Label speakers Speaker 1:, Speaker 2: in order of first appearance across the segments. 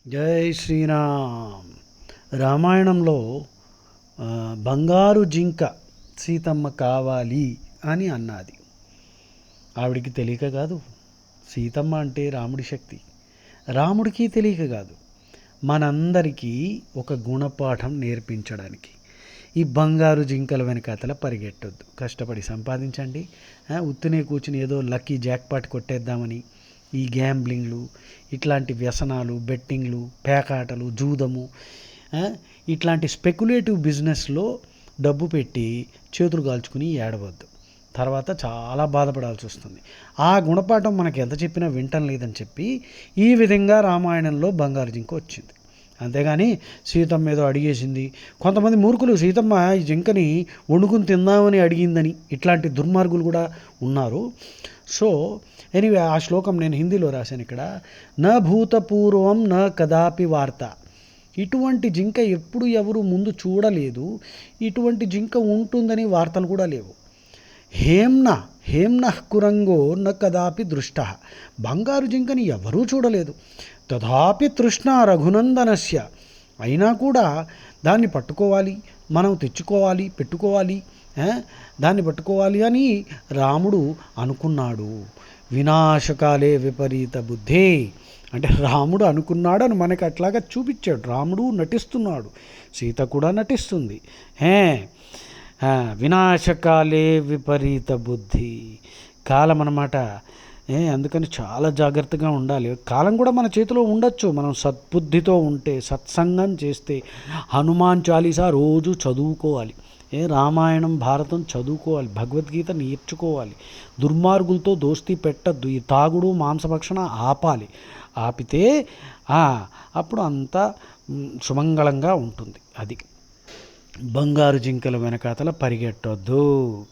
Speaker 1: జై శ్రీరామ్. రామాయణంలో బంగారు జింక సీతమ్మ కావాలి అని అన్నది. ఆవిడికి తెలియక కాదు, సీతమ్మ అంటే రాముడి శక్తి. రాముడికి తెలియక కాదు, మనందరికీ ఒక గుణపాఠం నేర్పించడానికి. ఈ బంగారు జింకల వెనకాతల పరిగెట్టొద్దు, కష్టపడి సంపాదించండి. ఉత్తినే కూర్చుని ఏదో లక్కీ జాక్పాట్ కొట్టేద్దామని ఈ గ్యాంబ్లింగ్లు, ఇట్లాంటి వ్యసనాలు, బెట్టింగ్లు, పేకాటలు, జూదము, ఇట్లాంటి స్పెక్యులేటివ్ బిజినెస్లో డబ్బు పెట్టి చేతులు కాల్చుకుని ఏడవద్దు. తర్వాత చాలా బాధపడాల్సి వస్తుంది. ఆ గుణపాఠం మనకి ఎంత చెప్పినా వింటం లేదని చెప్పి ఈ విధంగా రామాయణంలో బంగారు జింక వచ్చింది. అంతేగాని సీతమ్మ ఏదో అడిగేసింది. కొంతమంది మూర్ఖులు సీతమ్మ ఈ జింకని వండుకుని తిందామని అడిగిందని ఇట్లాంటి దుర్మార్గులు కూడా ఉన్నారు. సో ఎనీవే, ఆ శ్లోకం నేను హిందీలో రాశాను ఇక్కడ. న భూతపూర్వం న కదాపి వార్త. ఇటువంటి జింక ఎప్పుడు ఎవరు ముందు చూడలేదు, ఇటువంటి జింక ఉంటుందని వార్తలు కూడా లేవు. హేమ్న కురంగో న కదాపి దృష్ట. బంగారు జింకని ఎవరూ చూడలేదు. తథాపి తృష్ణ రఘునందనస్య. అయినా కూడా దాన్ని పట్టుకోవాలి, మనం తెచ్చుకోవాలి, పెట్టుకోవాలి, దాన్ని పట్టుకోవాలి అని రాముడు అనుకున్నాడు. వినాశకాలే విపరీత బుద్ధి. అంటే రాముడు అనుకున్నాడు అని మనకి అట్లాగా చూపించాడు. రాముడు నటిస్తున్నాడు, సీత కూడా నటిస్తుంది. వినాశకాలే విపరీత బుద్ధి. కాలం అన్నమాట. అందుకని చాలా జాగ్రత్తగా ఉండాలి. కాలం కూడా మన చేతిలో ఉండొచ్చు, మనం సద్బుద్ధితో ఉంటే, సత్సంగం చేస్తే. హనుమాన్ చాలీసా రోజు చదువుకోవాలి, రామాయణం భారతం చదువుకోవాలి, భగవద్గీత నేర్చుకోవాలి. దుర్మార్గులతో దోస్తీ పెట్టద్దు. ఈ తాగుడు మాంసభక్షణ ఆపాలి. ఆపితే అప్పుడు అంతా సుమంగళంగా ఉంటుంది. అది బంగారు జింకల వెనకాతల పరిగెట్టొద్దు.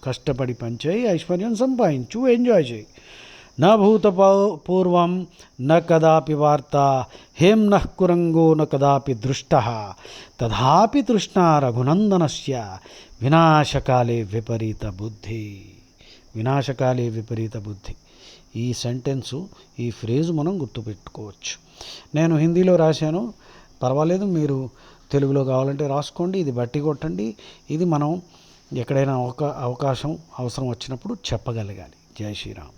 Speaker 1: కష్టపడి పనిచేయి, ఐశ్వర్యం సంపాదించు, ఎంజాయ్ చేయి. న భూత పూర్వం న కదాపి వార్త, హేమ్న కురంగో న కదాపి దృష్ట, తథాపి తృష్ణ రఘునందనస్య వినాశకాలే విపరీత బుద్ధి. వినాశకాలే విపరీత బుద్ధి. ఈ సెంటెన్సు, ఈ ఫ్రేజు మనం గుర్తుపెట్టుకోవచ్చు. నేను హిందీలో రాశాను, పర్వాలేదు, మీరు తెలుగులో కావాలంటే రాసుకోండి. ఇది బట్టి కొట్టండి. ఇది మనం ఎక్కడైనా అవకాశం అవసరం వచ్చినప్పుడు చెప్పగలగాలి. జై శ్రీరామ్.